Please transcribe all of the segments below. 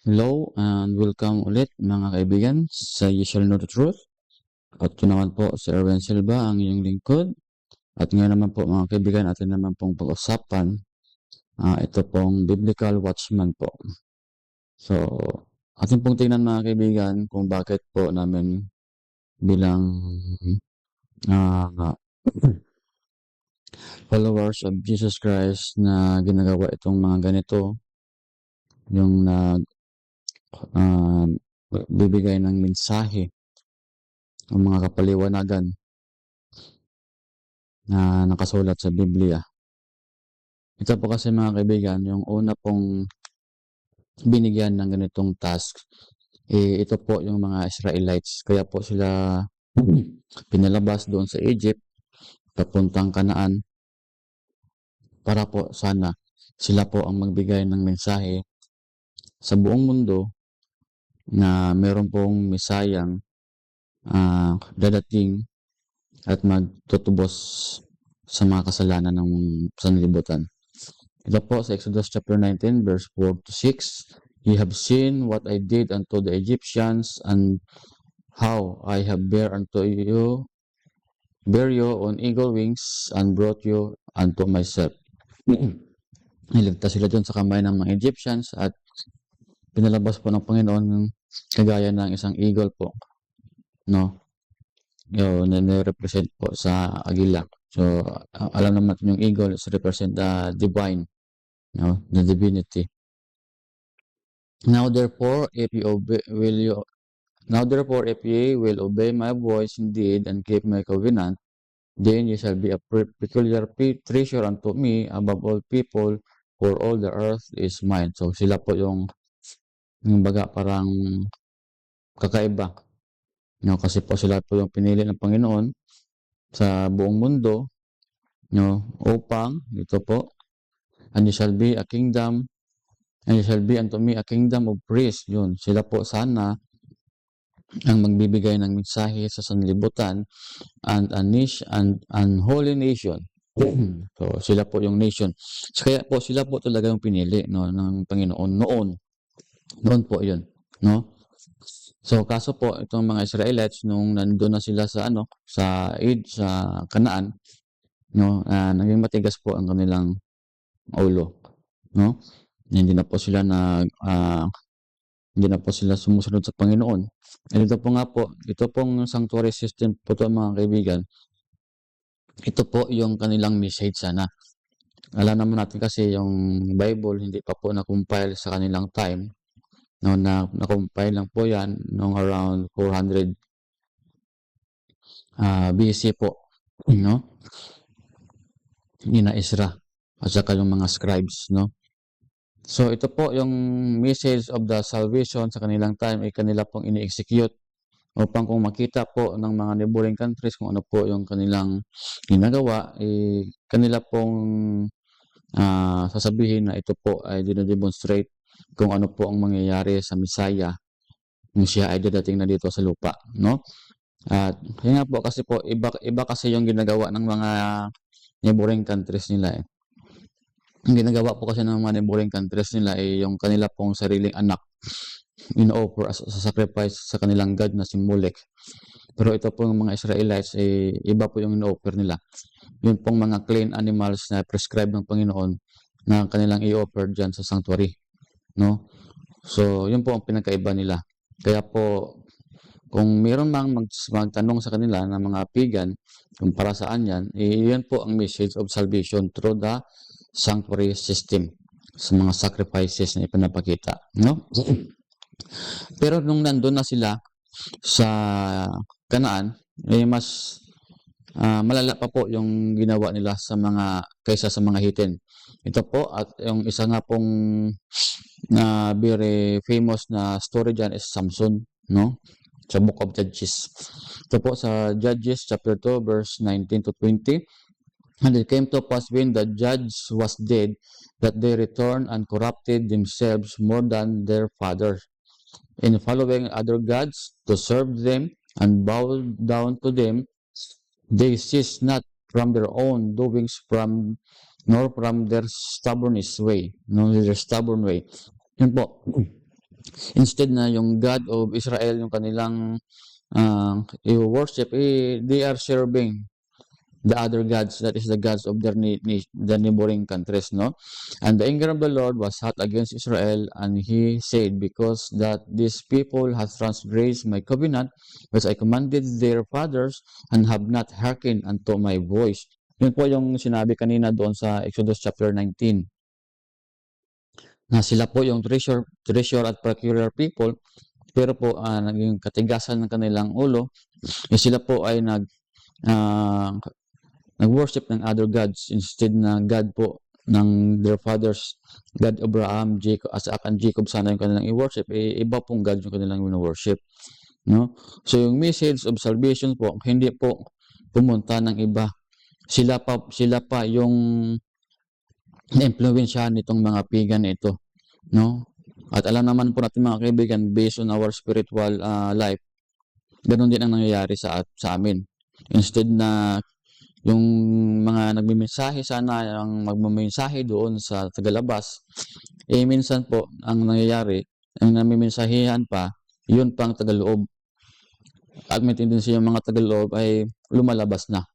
Hello and welcome ulit mga kaibigan sa You Shall Know the Truth. At ito naman po si Erwin Silva, ang iyong lingkod. At ngayon naman po mga kaibigan, atin naman pong pag-usapan ito pong Biblical Watchman po. So, atin pong tingnan mga kaibigan kung bakit po namin bilang followers of Jesus Christ na ginagawa itong mga ganito, yung bibigay ng mensahe ang mga kapaliwanagan na nakasulat sa Biblia. Ito po kasi mga kaibigan, yung una pong binigyan ng ganitong task, ito po yung mga Israelites. Kaya po sila pinalabas doon sa Egypt, papuntang Kanaan, para po sana sila po ang magbigay ng mensahe sa buong mundo na meron pong Mesayang dadating at magtutubos sa mga kasalanan ng sanlibutan. Ito po sa Exodus chapter 19 verse 4 to 6. Ye have seen what I did unto the Egyptians, and how I have bear you on eagle wings, and brought you unto myself. Niligtas sila dun sa kamay ng mga Egyptians at pinalabas po ng Panginoon ng kagaya ng isang eagle po, no? Yun, represent po sa agila. So, alam naman natin yung eagle is represent the divine, no? The divinity. Now therefore, if ye will obey my voice indeed and keep my covenant, then ye shall be a peculiar treasure unto me above all people, for all the earth is mine. So sila po yung baga parang kakaiba, no? Kasi po sila po yung pinili ng Panginoon sa buong mundo, no? Upang ito po, and you shall be a kingdom, and you shall be unto me a kingdom of priests. Yun, sila po sana ang magbibigay ng mensahe sa sanlibutan, and holy nation. So sila po yung nation. Kaya po sila po talaga yung pinili, no, ng Panginoon noon po yun, no? So kaso po itong mga Israelites nung nandoon na sila sa sa Kanaan, no, naging matigas po ang kanilang ulo, no? Hindi na po sila sumusunod sa Panginoon. And ito po nga po, ito pong sanctuary system po ito mga kaibigan, ito po yung kanilang message sana. Alam naman natin kasi yung Bible hindi pa po na-compile sa kanilang time. No, na-compile lang po yan noong around 400 BC po, no? Ni na Ezra at saka yung mga scribes, no? So ito po yung message of the salvation sa kanilang time ay kanila pong ini-execute upang kung makita po ng mga neighboring countries kung ano po yung kanilang ginagawa, kanila pong sasabihin na ito po ay dinodemonstrate kung ano po ang mangyayari sa Messiah kung siya ay dadating na dito sa lupa, no? At yun nga po kasi po iba kasi yung ginagawa ng mga neighboring countries nila. Ang ginagawa po kasi ng mga neighboring countries nila ay yung kanila pong sariling anak in-offer as a sacrifice sa kanilang god na si Molech. Pero ito po yung mga Israelites iba po yung in-offer nila. Yun pong mga clean animals na prescribed ng Panginoon na kanilang i-offer dyan sa sanctuary, no? So yun po ang pinagkaiba nila. Kaya po kung mayroon mang magtanong sa kanila ng mga pagan kung para saan yan, yan po ang message of salvation through the sanctuary system sa mga sacrifices na ipinapakita, no? Pero nung nandun na sila sa Kanaan, mas malala pa po yung ginawa nila kaysa sa mga hitin. Ito po at yung isa nga pong very famous na story dyan is Samson, no? Sa Book of Judges. Ito po sa Judges chapter 2 verse 19 to 20. And it came to pass when the judge was dead, that they returned and corrupted themselves more than their fathers, in following other gods to serve them and bow down to them. They ceased not from their own doings, nor from their stubborn way. Yun po. Instead na yung God of Israel yung kanilang i-worship, they are serving the other gods, that is the gods of the neighboring countries, no? And the anger of the Lord was hot against Israel, and he said, because that these people have transgressed my covenant, which I commanded their fathers, and have not hearkened unto my voice. Yun po yung sinabi kanina doon sa Exodus chapter 19, na sila po yung treasure at peculiar people, pero po naging katigasan ng kanilang ulo, sila po ay nag-worship ng other gods instead na God po ng their fathers, God Abraham, Jacob, Isaac, and Jacob sana yung kanilang i-worship, iba pong God yung kanilang i-worship, no? So yung message of salvation po, hindi po pumunta ng iba. Sila pa yung na-impluwensyahan nitong mga pagan ito, no? At alam naman po natin mga kaibigan, based on our spiritual life, ganun din ang nangyayari sa amin. Instead na yung mga nagmimensahe sana, ang magmamensahe doon sa tagalabas, minsan po, ang nangyayari, ang namimensahehan pa, yun pang tagaloob. At may tendency yung mga tagaloob ay lumalabas na.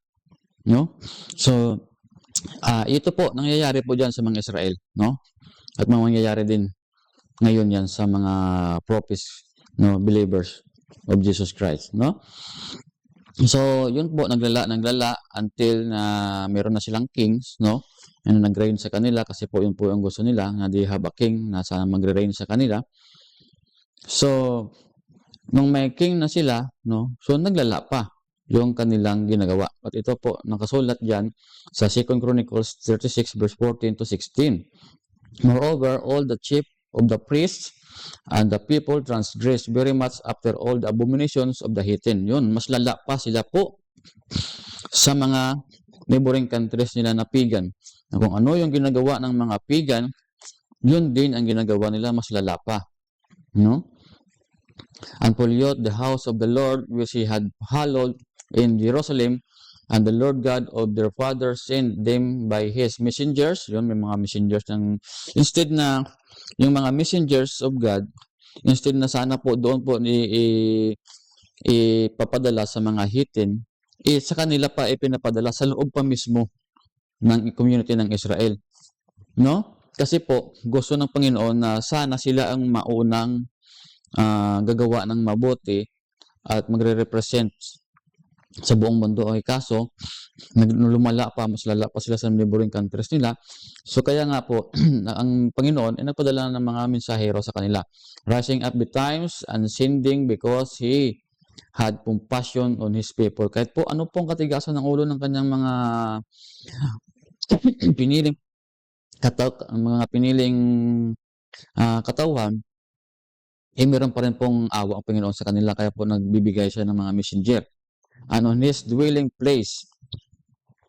No? So, ito po, nangyayari po dyan sa mga Israel. No? At mangyayari din ngayon yan sa mga prophets, no, believers of Jesus Christ. No? So, yun po, naglala until na meron na silang kings, no? And nag-reign sa kanila kasi po yun po yung gusto nila, na they have a king na sana magre-reign sa kanila. So, nung may king na sila, no? So, naglala pa yung kanilang ginagawa. At ito po, nakasulat dyan sa 2 Chronicles 36 verse 14 to 16. Moreover, all the chief of the priests and the people transgressed very much after all the abominations of the heathen. Yun, mas lala pa sila po sa mga neighboring countries nila na pagan. Kung ano yung ginagawa ng mga pagan, yun din ang ginagawa nila, mas lala pa. No? And pollute the house of the Lord which he had hallowed in Jerusalem, and the Lord God of their fathers sent them by his messengers. Yun, may mga messengers ng, instead na yung mga messengers of God, instead na sana po doon po ipapadala sa mga heathen, sa kanila pa ipinapadala sa loob pa mismo ng community ng Israel. No? Kasi po, gusto ng Panginoon na sana sila ang maunang gagawa ng mabuti at magre-represent sa buong mundo. Ay kaso, lumala pa, mas lala pa sila sa neighboring countries nila. So kaya nga po, ang Panginoon ay nagpadala ng mga mensahero sa kanila. Rising up the times and sending because he had compassion on his people. Kahit po ano pong katigasan ng ulo ng kanyang mga piniling katawan, meron pa rin pong awa ang Panginoon sa kanila, kaya po nagbibigay siya ng mga messenger. And on his dwelling place,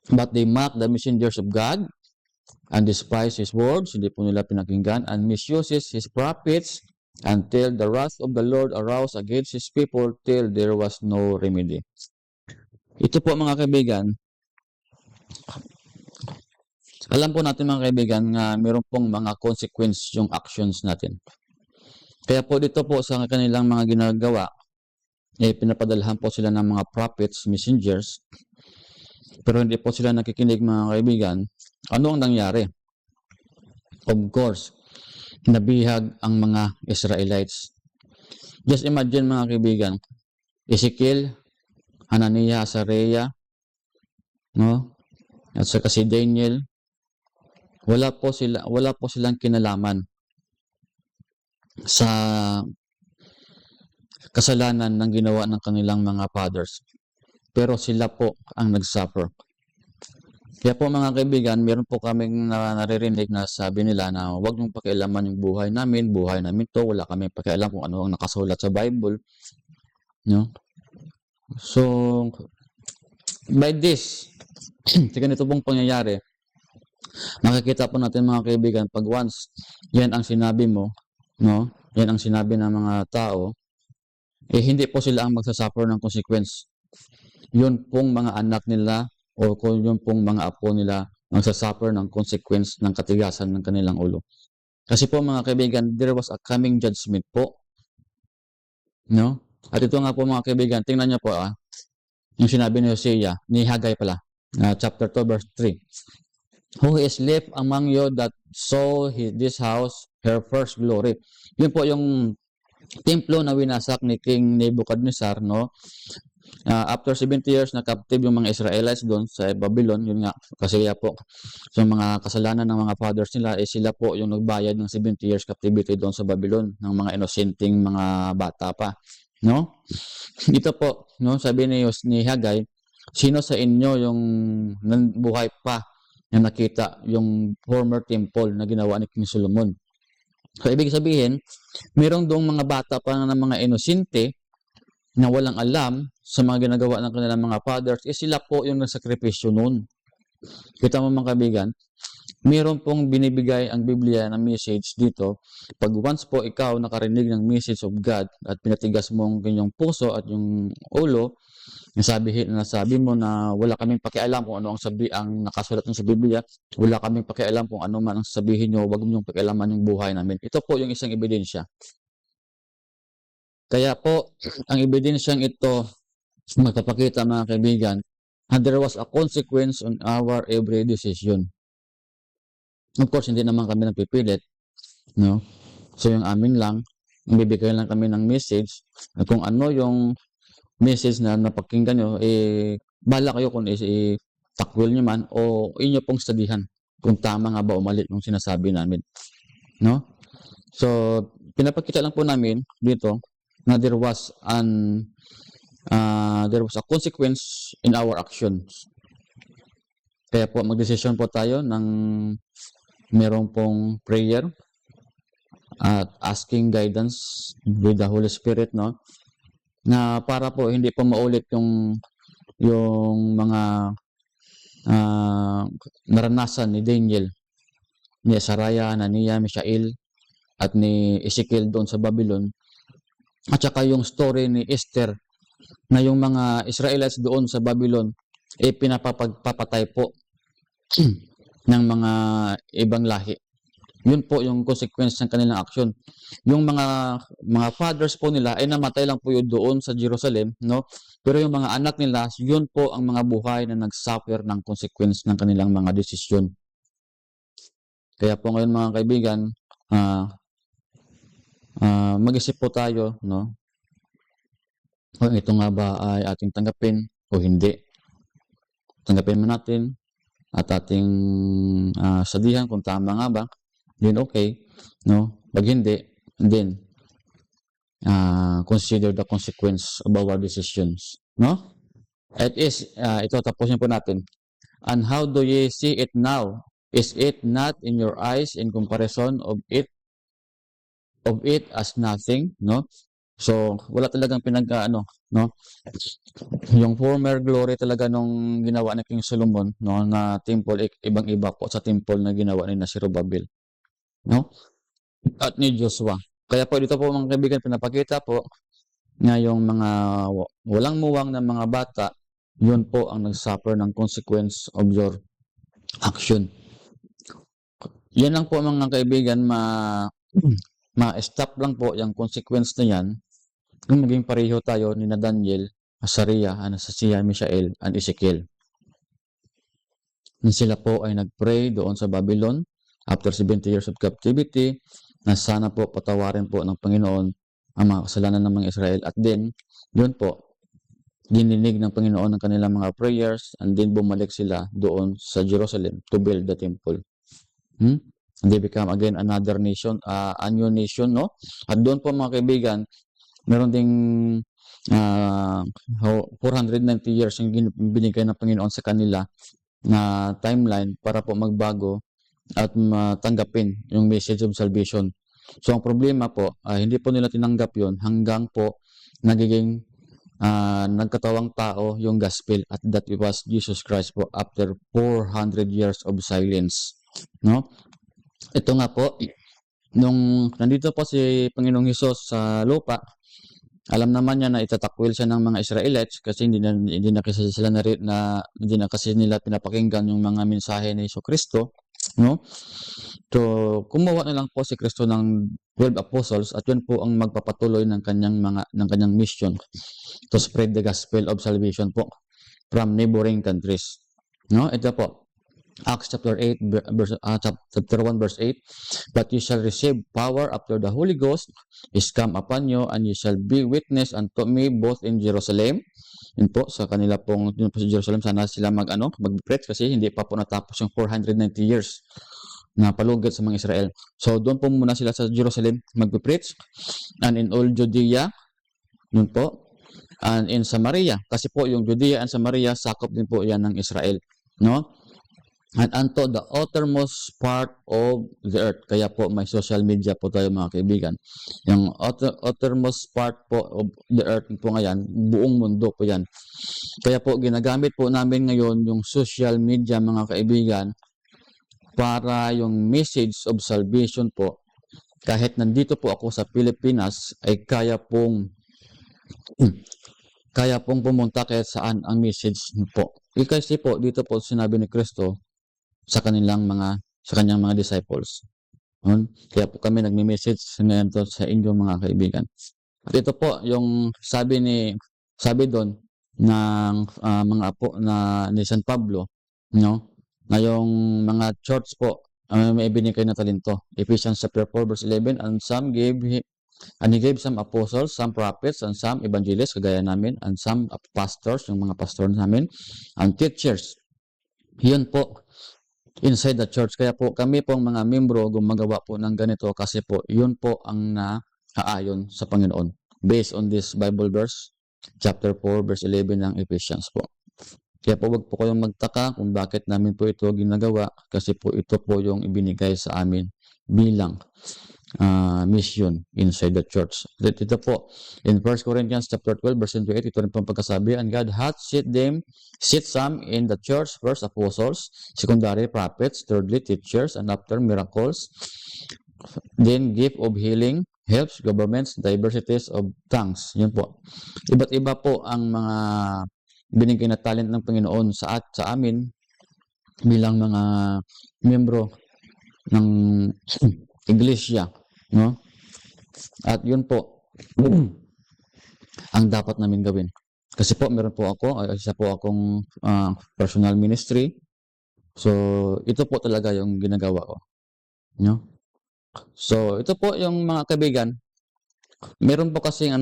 but they mock the messengers of God and despise his words, hindi po nila pinakinggan, and misuses his prophets until the wrath of the Lord arose against his people till there was no remedy. Ito po mga kaibigan, alam po natin mga kaibigan na meron pong mga consequence yung actions natin. Kaya po dito po sa kanilang mga ginagawa, pinapadalhan po sila ng mga prophets, messengers, pero hindi po sila nakikinig mga kaibigan. Ano ang nangyari? Of course, nabihag ang mga Israelites. Just imagine mga kaibigan, Ezekiel, Hananiah, Azariah, no? At saka si Daniel, wala po silang kinalaman sa kasalanan ng ginawa ng kanilang mga fathers. Pero sila po ang nagsuffer. Kaya po mga kaibigan, meron po kaming naririnig na sabi nila na huwag mong pakialaman yung buhay namin to, wala kami pakialam kung ano ang nakasulat sa Bible. No? So, by this, sa ganito pong pangyayari, makikita po natin mga kaibigan, pag once yan ang sinabi mo, no? Yan ang sinabi ng mga tao, hindi po sila ang magsasuffer ng consequence. Yun pong mga anak nila o kung yun pong mga apo nila magsasuffer ng consequence ng katigasan ng kanilang ulo. Kasi po mga kaibigan, there was a coming judgment po, no? At ito nga po mga kaibigan, tingnan niyo po yung sinabi ni Hosea, ni Haggai pala, chapter 2 verse 3. Who is left among you that saw this house her first glory? Yun po yung templo na winasak ni King Nebuchadnezzar, no? After 70 years na captive yung mga Israelites doon sa Babylon, yun nga, kasi po, so mga kasalanan ng mga fathers nila, sila po yung nagbayad ng 70 years captivity doon sa Babylon, ng mga innocenting mga bata pa, no? Ito po, no, sabi ni Haggai, sino sa inyo yung buhay pa na nakita yung former temple na ginawa ni King Solomon? So, ibig sabihin, mayroong doong mga bata pa ng mga inosente na walang alam sa mga ginagawa ng kanilang mga fathers, sila po yung nagsakripisyo noon. Kita mo mga kaibigan, mayroon pong binibigay ang Biblia na message dito. Pag once po ikaw nakarinig ng message of God at pinatigas mo ang inyong puso at yung ulo, nasabi mo na wala kaming pakialam kung ano ang nakasulat sa Biblia, wala kaming pakialam kung ano man ang sabihin nyo, wag mo yung pakialaman yung buhay namin. Ito po yung isang ebidensya. Kaya po, ang ebidensyang ito, magpapakita mga kaibigan, and there was a consequence on our every decision. Of course, hindi naman kami nagpipilit, no? So, yung amin lang, bibigay lang kami ng message, at kung ano yung message na napakinggan nyo, bala kayo kung takwil nyo man, o inyo pong studihan, kung tama nga ba o mali yung sinasabi namin, no? So, pinapakita lang po namin dito, na there was a consequence in our actions. Kaya po magdesisyon po tayo ng meron pong prayer at asking guidance with the Holy Spirit, no? Na para po hindi po maulit yung mga naranasan ni Daniel, ni Azariah, Ananiah, Mishael at ni Ezekiel doon sa Babylon. At saka yung story ni Esther na yung mga Israelites doon sa Babylon pinapapagpapatay po ng mga ibang lahi. Yun po yung consequence ng kanilang action. Yung mga fathers po nila ay namatay lang po yun doon sa Jerusalem, no? Pero yung mga anak nila, yun po ang mga buhay na nagsuffer ng consequence ng kanilang mga desisyon. Kaya po ngayon mga kaibigan, mag-isip po tayo, no? Kung ito nga ba ay ating tanggapin o hindi. Tanggapin mo natin at ating sabihan kung tama nga ba, then okay, no? Pag hindi, then consider the consequence of our decisions, no? Ito tapusin po natin. And how do ye see it now? Is it not in your eyes in comparison of it as nothing, no? So, wala talagang no? Yung former glory talaga nung ginawa ni King Solomon, no, na temple, ibang-iba po sa temple na ginawa ni Zerubbabel, no? At ni Joshua. Kaya po dito po mga kaibigan, pinapakita po na yung mga walang muwang na mga bata, yun po ang nagsuffer ng consequence of your action. Yan lang po mga kaibigan, ma-stop lang po yung consequence na yan kung maging pareho tayo ni na Daniel, Azariah, Ananiah, Mishael, and Ezekiel. Sila po ay nagpray doon sa Babylon after 70 years of captivity na sana po patawarin po ng Panginoon ang mga kasalanan ng mga Israel. At then, yun po, dininig ng Panginoon ng kanilang mga prayers and then bumalik sila doon sa Jerusalem to build the temple. They become again another nation, a new nation, no? At doon po mga kaibigan, meron ding 490 years yung binigay ng Panginoon sa kanila na timeline para po magbago at matanggapin yung message of salvation. So, ang problema po, hindi po nila tinanggap yon hanggang po nagiging nagkatawang tao yung gospel at that was Jesus Christ po after 400 years of silence, no? Ito nga po, nung nandito po si Panginoong Hesus sa lupa, alam naman niya na itatakwil siya ng mga Israelites kasi hindi na kasi nila pinapakinggan yung mga mensahe ni Jesu Kristo. no? So, kumuha na lang po si Kristo ng 12 apostles at yun po ang magpapatuloy ng kanyang mission to spread the gospel of salvation po from neighboring countries. No? Ito po, Acts chapter 8 chapter 1 verse 8, but you shall receive power after the Holy Ghost is come upon you, and you shall be witness unto me both in Jerusalem. Yun po sa kanila pong yun po sa Jerusalem, sana sila mag-preach kasi hindi pa po natapos yung 490 years na palugad sa mga Israel. So doon po muna sila sa Jerusalem mag-preach, and in all Judea, yun po, and in Samaria, kasi po yung Judea and Samaria sakop din po yan ng Israel, no? And unto the uttermost part of the earth. Kaya po may social media po tayo mga kaibigan. Yung uttermost part po of the earth po ngayon, buong mundo po yan. Kaya po ginagamit po namin ngayon yung social media mga kaibigan para yung message of salvation po, kahit nandito po ako sa Pilipinas, ay kaya pong pumunta kahit saan ang message po. Kasi po dito po sinabi ni Kristo sa kanyang mga disciples. Kaya po kami nagme-message ngayon to sa inyo mga kaibigan. At ito po yung sabi doon ng mga apo na ni San Pablo, no? Na yung mga church po may binigay na talento. Ephesians chapter 4 verse 11, and he gave some apostles, some prophets, and some evangelists, kagaya namin, and some pastors, yung mga pastor namin, and teachers. Yun po, inside the church. Kaya po kami pong mga membro gumagawa po ng ganito kasi po yun po ang naaayon sa Panginoon. Based on this Bible verse, chapter 4 verse 11 ng Ephesians po. Kaya po wag po kayong magtaka kung bakit namin po ito ginagawa, kasi po ito po yung ibinigay sa amin bilang mission inside the church. Ito po, in 1 Corinthians chapter 12 verse 28, ito rin pong pagkasabi, and God hath set some in the church, first apostles, secondary prophets, thirdly teachers, and after miracles, then gift of healing, helps, governments, diversities of tongues. Yun po. Iba't iba po ang mga binigay na talent ng Panginoon sa amin bilang mga miyembro ng iglesia, no? At yun po ang dapat namin gawin. Kasi po meron po ako, isa po akong personal ministry. So ito po talaga yung ginagawa ko, no? So ito po yung mga kaibigan, meron po kasing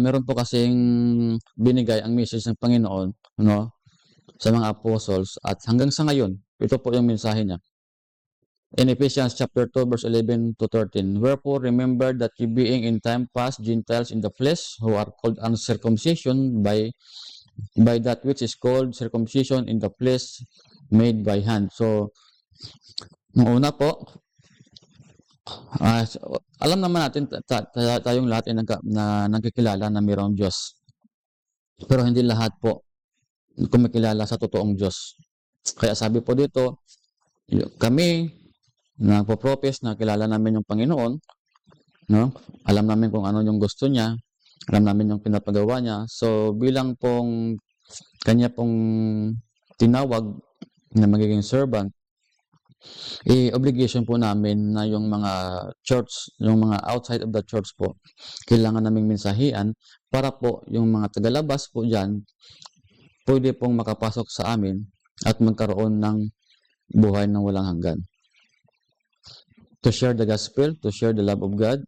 meron po kasing binigay ang message ng Panginoon, no, sa mga apostles, at hanggang sa ngayon ito po yung mensahe niya. In Ephesians chapter 2 verse 11 to 13, wherefore remember that ye being in time past Gentiles in the flesh, who are called uncircumcision by that which is called circumcision in the flesh made by hand. So noong una po, alam naman natin tayong lahat na nagkikilala na mayroong Diyos. Pero hindi lahat po kumikilala sa totoong Diyos. Kaya sabi po dito, kami nagpo-propose na kilala namin yung Panginoon, no? Alam namin kung ano yung gusto niya, alam namin yung pinapagawa niya. So bilang pong kanya pong tinawag na magiging servant, obligation po namin na yung mga church, yung mga outside of the church po, kailangan naming mensahian para po yung mga tagalabas po dyan, pwede pong makapasok sa amin at magkaroon ng buhay na walang hanggan. To share the gospel, to share the love of God,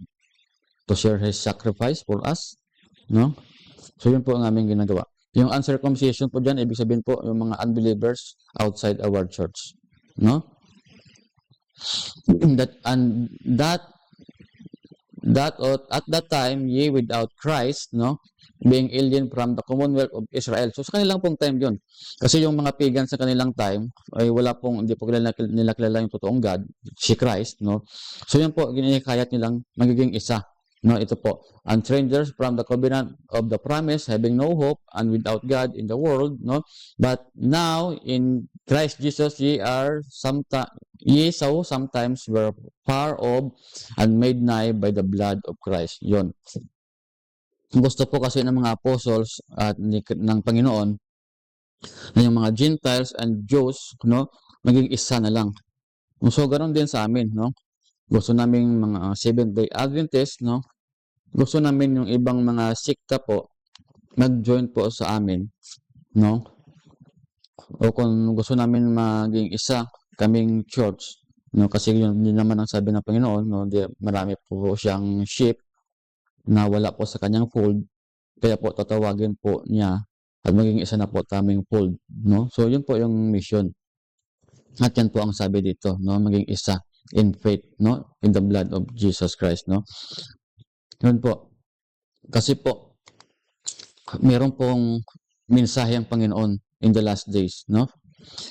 to share His sacrifice for us, no? So yun po ang aming ginagawa. Yung uncircumcision po dyan, ibig sabihin po yung mga unbelievers outside our church, no? At that time, ye without Christ, no, being alien from the commonwealth of Israel. So sa kanilang pong time yun. Kasi yung mga pagan sa kanilang time ay hindi po nila kilala yung totoong God, si Christ, no. So yun po, ginikayat nilang magiging isa. No, ito po, and strangers from the covenant of the promise, having no hope and without God in the world, no. But now in Christ Jesus ye so sometimes were far off and made nigh by the blood of Christ. Yun. Gusto po kasi ng mga apostles at ng Panginoon na yung mga Gentiles and Jews, no, maging isa na lang. So, ganoon din sa amin, no? Gusto naming mga Seventh-day Adventist, no? Gusto namin yung ibang mga sekta po mag-join po sa amin, no? O kung gusto namin maging isa, kaming church, no? Kasi yun naman ang sabi ng Panginoon, no? Marami po siyang sheep na wala po sa kanyang fold, kaya po tatawagin po niya at maging isa na po taming fold, no? So, yun po yung mission. At yan po ang sabi dito, no? Maging isa in faith, no? In the blood of Jesus Christ, no? Yun po. Kasi po, meron pong mensahe ang Panginoon in the last days, no?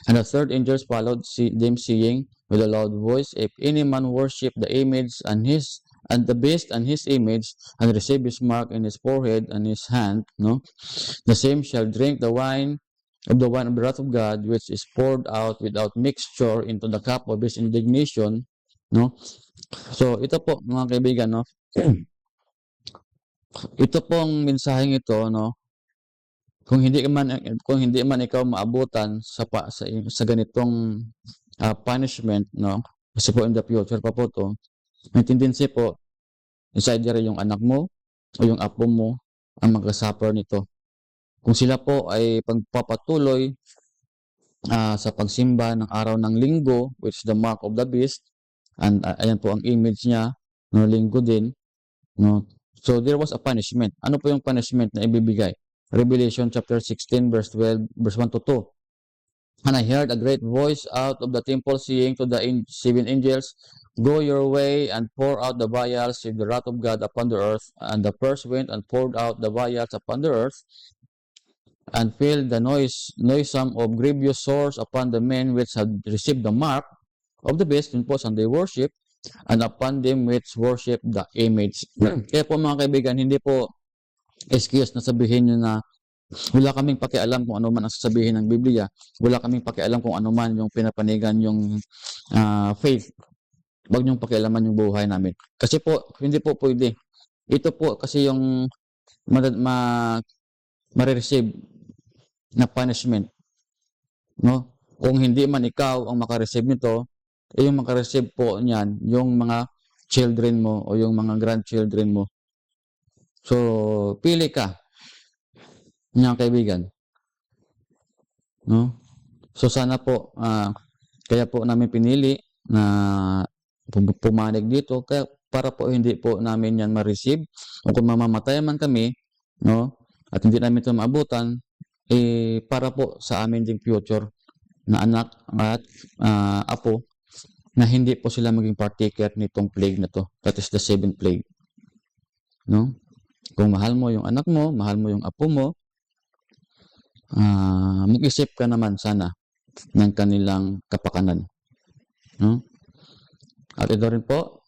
And the third angels followed them saying with a loud voice, if any man worship the image and the beast and his image and receive his mark in his forehead and his hand, no? The same shall drink the wine of the wrath of God, which is poured out without mixture into the cup of his indignation, no? So, ito po, mga kaibigan, no? Ito pong mensaheng ito, no? Kung hindi man ikaw maabutan sa ganitong punishment, no? Kasi po in the future pa po to, may tendency po, is either yung anak mo o yung apo mo ang magka-suffer nito. Kung sila po ay pagpapatuloy sa pagsimba ng araw ng linggo, which is the mark of the beast, and ayan po ang image niya, no, linggo din, no? So, there was a punishment. Ano po yung punishment na ibibigay? Revelation chapter 16, verse 12, verse 1 to 2. And I heard a great voice out of the temple saying to the 7 angels, go your way and pour out the vials of the wrath of God upon the earth. And the first went and poured out the vials upon the earth, and filled the noisome of grievous sores upon the men which had received the mark of the beast, yun po, Sunday worship, and upon them which worship the image. Kaya po mga kaibigan, hindi po excuse na sabihin nyo na wala kaming pakialam kung ano man ang sasabihin ng Biblia. Wala kaming pakialam kung ano man yung pinapanigan yung faith. Huwag niyong pakialaman yung buhay namin. Kasi po, hindi po pwede. Ito po kasi yung marireceive na punishment. No? Kung hindi man ikaw ang makareceive nito, yung makareceive po niyan, yung mga children mo o yung mga grandchildren mo. So, pili ka, mga kaibigan. No? So, sana po, kaya po namin pinili na pumanig dito kaya para po hindi po namin yan ma-receive o kung mamamatay man kami, no? At hindi namin ito maabutan, para po sa amin ding future na anak at apo na hindi po sila maging partaker nitong plague na to. That is the 7th plague. No? Kung mahal mo yung anak mo, mahal mo yung apo mo, mag-isip ka naman sana ng kanilang kapakanan. No? At ito rin po,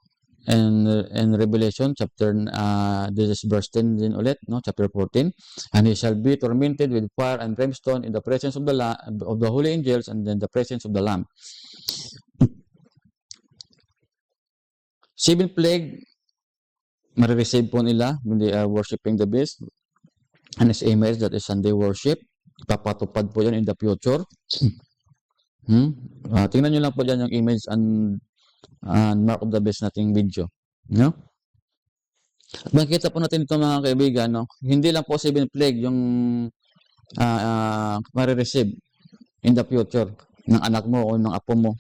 in Revelation chapter, this is verse 10 din ulit, no? Chapter 14, and he shall be tormented with fire and brimstone in the presence of the holy angels and in the presence of the Lamb. 7 plague, marireceive po nila when they are worshiping the beast and his image, that is Sunday worship. Ipapatupad po yan in the future. Tingnan nyo lang po dyan yung image and mark of the beast nating video. No? At makikita po natin ito mga kaibigan, no? Hindi lang po 7 plague yung marireceive in the future ng anak mo o ng apo mo,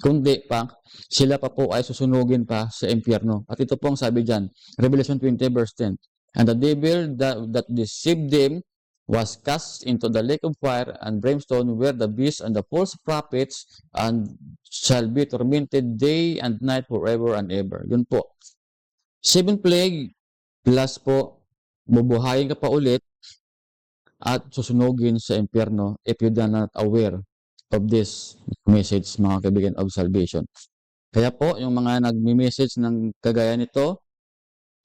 kundi pa sila pa po ay susunugin pa sa impyerno. At ito po ang sabi dyan, Revelation 20 verse 10, and the devil that deceived them was cast into the lake of fire and brimstone, where the beast and the false prophets and shall be tormented day and night forever and ever. Yun po. 7 plague plus po, bubuhayin ka pa ulit at susunugin sa impyerno if you are not aware of this message, mga kaibigan, of salvation. Kaya po, yung mga nagmi-message ng kagaya nito,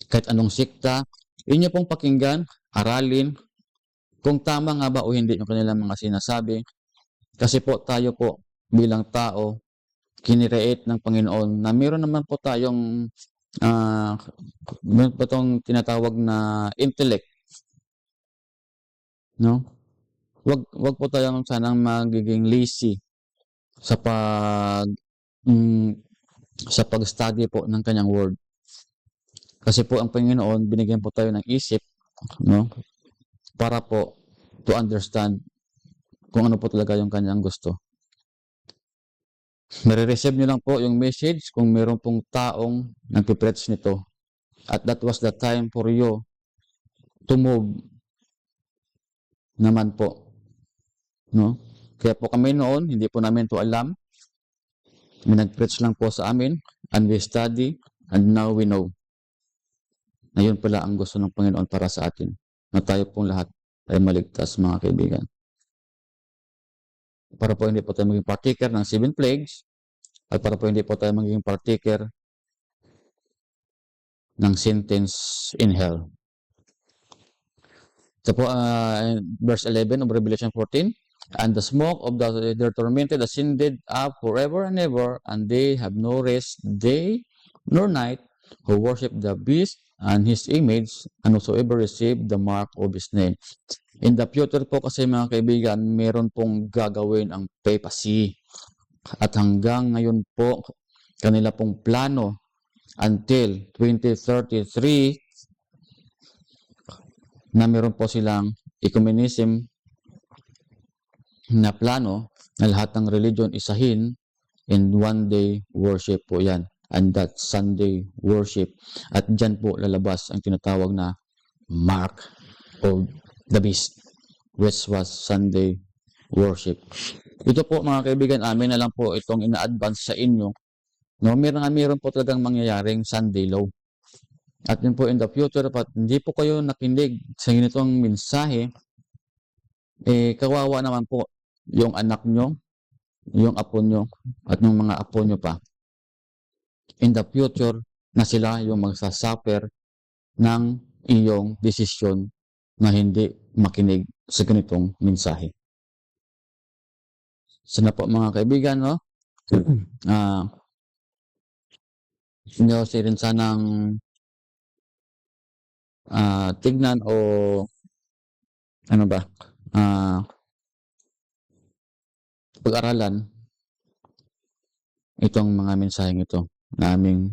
kahit anong sikta, inyo pong pakinggan, aralin, kung tama nga ba o hindi yung kanilang mga sinasabi. Kasi po, tayo po, bilang tao, kinireate ng Panginoon, na meron naman po tayong tinatawag na intellect. No? wag po tayong sanang magiging lazy sa sa pag-study po ng kanyang word. Kasi po ang Panginoon, binigyan po tayo ng isip, no? Para po to understand kung ano po talaga yung kanyang gusto. Nare-receive nyo lang po yung message kung meron pong taong nagpipreach nito. At that was the time for you to move naman po. No? Kaya po kami noon, hindi po namin to alam. May nag-preach lang po sa amin, and we study, and now we know. Na yun pala ang gusto ng Panginoon para sa atin. Na tayo pong lahat ay maligtas, mga kaibigan. Para po hindi po tayo maging partaker ng 7 plagues, at para po hindi po tayo maging partaker ng sentence in hell. So po, verse 11 of Revelation 14, and the smoke of their tormented ascended up forever and ever, and they have no rest day nor night, who worship the beast and his image, and whosoever received the mark of his name. In the future po kasi, mga kaibigan, meron pong gagawin ang papacy. At hanggang ngayon po, kanila pong plano until 2033 na meron po silang ecumenism na plano na lahat ng religion isahin in one day worship po yan. And that Sunday worship. At dyan po lalabas ang tinatawag na mark of the beast, which was Sunday worship. Ito po, mga kaibigan, amin na lang po itong ina-advance sa inyo. No, meron po talagang mangyayaring Sunday law. At yun po in the future, pat hindi po kayo nakinig sa ganitong mensahe, kawawa naman po yung anak nyo, yung apo nyo, at yung mga apo nyo pa. In the future, na sila yung magsasuffer ng iyong desisyon na hindi makinig sa ganitong mensahe. Sana po, mga kaibigan, no? Hindi ko rin sanang tignan o ano ba, pag-aralan itong mga mensaheng ito na aming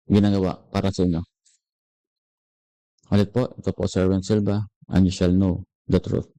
ginagawa para sa inyo. Ulit po, ito po Sir Ren Silva, and you shall know the truth.